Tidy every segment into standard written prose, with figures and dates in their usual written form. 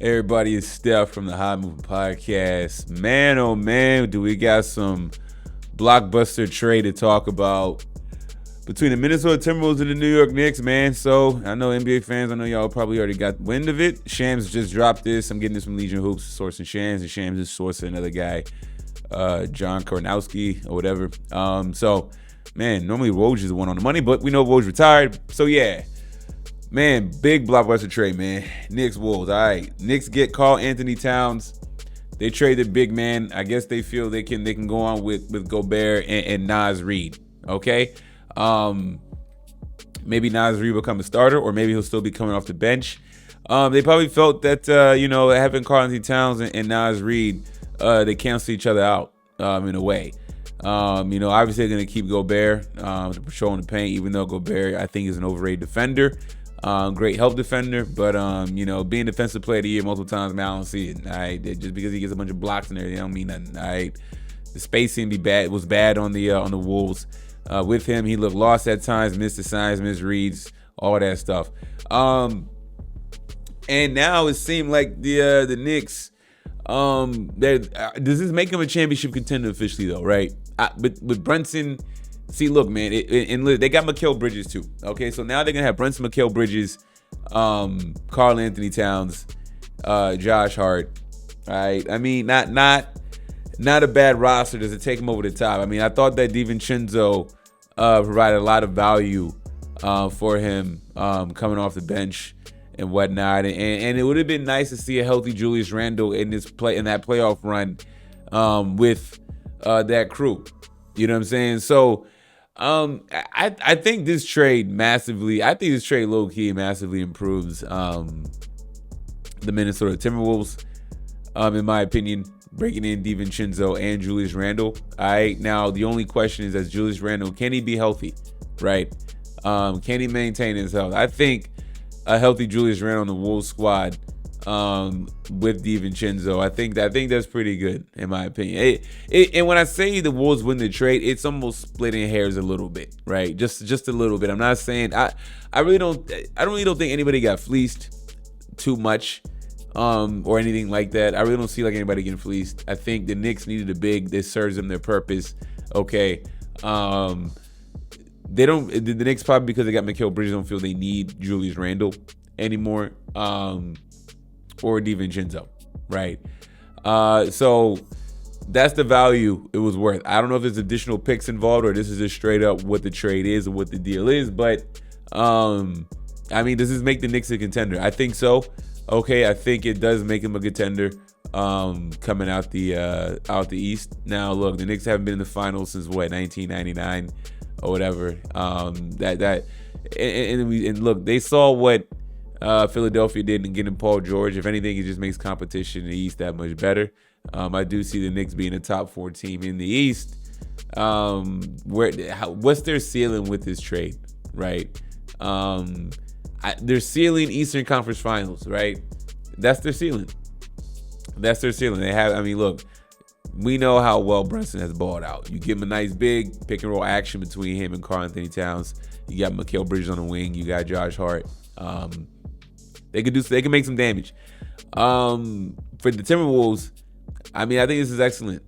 Everybody, is Steph from the Hot Moving Podcast. Man, oh man, do we got some blockbuster trade to talk about between the Minnesota Timberwolves and the New York Knicks, man. So, I know NBA fans, I know y'all probably already got wind of it. Shams just dropped this. I'm getting this from Legion Hoops, sourcing Shams, and Shams is sourcing another guy, John Karnowski or whatever. So, man, normally Woj is the one on the money, but we know Woj retired. So, yeah. Man, big blockbuster trade, man. Knicks Wolves. All right. Knicks get Karl Anthony Towns. They traded big man. I guess they feel they can go on with Gobert and Naz Reid. Okay. Maybe Naz Reid will become a starter, or maybe he'll still be coming off the bench. They probably felt that having Karl Anthony Towns and Naz Reid, they cancel each other out in a way. Obviously they're gonna keep Gobert to patrol in the paint, even though Gobert I think is an overrated defender. Great help defender, but being defensive player of the year multiple times, man, I don't see it. All right, just because he gets a bunch of blocks in there, they don't mean nothing. All right, the spacing was bad on the Wolves. With him, he looked lost at times, missed the signs, missed reads, all that stuff. And now it seemed like the Knicks. Does this make him a championship contender officially though? Right, but with Brunson. See, look, man, they got Mikal Bridges too. Okay, so now they're gonna have Brunson, Mikal Bridges, Karl Anthony Towns, Josh Hart. All right, I mean, not a bad roster. Does it take him over the top? I mean, I thought that DiVincenzo provided a lot of value for him coming off the bench and whatnot, and it would have been nice to see a healthy Julius Randle in that playoff run with that crew. You know what I'm saying? So. I think this trade low-key massively improves the Minnesota Timberwolves, in my opinion, breaking in DiVincenzo and Julius Randle. All right, now the only question is, as Julius Randle, can he be healthy, right? Can he maintain his health? I think a healthy Julius Randle on the Wolves squad with DiVincenzo, I think that's pretty good in my opinion. And when I say the Wolves win the trade, it's almost splitting hairs a little bit, right? Just a little bit. I'm not saying I really don't think anybody got fleeced too much or anything like that. I really don't see like anybody getting fleeced. I think the Knicks needed a big that serves them their purpose. Okay. The Knicks probably, because they got Mikal Bridges, don't feel they need Julius Randle anymore. Or DiVincenzo, right? So that's the value it was worth. I don't know if there's additional picks involved or this is just straight up what the trade is or what the deal is, but I mean, does this make the Knicks a contender? I think so. Okay, I think it does make them a contender coming out the East. Now, look, the Knicks haven't been in the finals since 1999 or whatever. And look, they saw what Philadelphia did in getting Paul George. If anything, it just makes competition in the East that much better. I do see the Knicks being a top 4 team in the East. What's their ceiling with this trade, right? Their ceiling, Eastern Conference Finals, right? That's their ceiling. They have. I mean, look, we know how well Brunson has balled out. You give him a nice big pick and roll action between him and Karl Anthony Towns. You got Mikal Bridges on the wing. You got Josh Hart. They can make some damage. For the Timberwolves, I mean, I think this is excellent.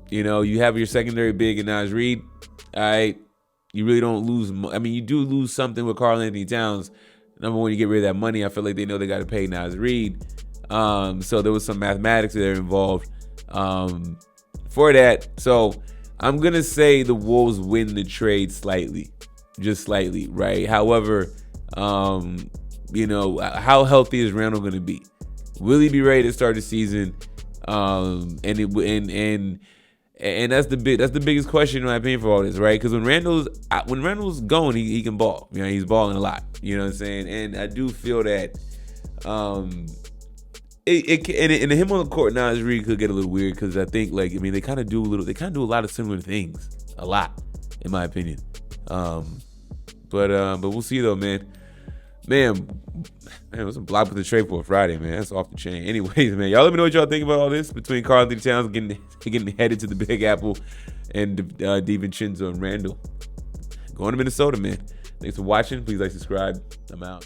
You have your secondary big in Naz Reid. All right, you really don't lose. I mean, you do lose something with Karl Anthony Towns. Number one, you get rid of that money. I feel like they know they got to pay Naz Reid. So there was some mathematics there involved for that. So I'm gonna say the Wolves win the trade slightly, just slightly, right? However, how healthy is Randle going to be? Will he be ready to start the season? And that's the biggest question in my opinion for all this, right? Because when Randle's going, he can ball. He's balling a lot. You know what I'm saying? And I do feel that and him on the court now is really could get a little weird because I think they kind of do a lot of similar things, a lot, in my opinion. But we'll see though, man. Man, it was a block with the trade for a Friday, man. That's off the chain. Anyways, man, y'all let me know what y'all think about all this between Karl Anthony Towns getting headed to the Big Apple and DiVincenzo and Randle. Going to Minnesota, man. Thanks for watching. Please like, subscribe. I'm out.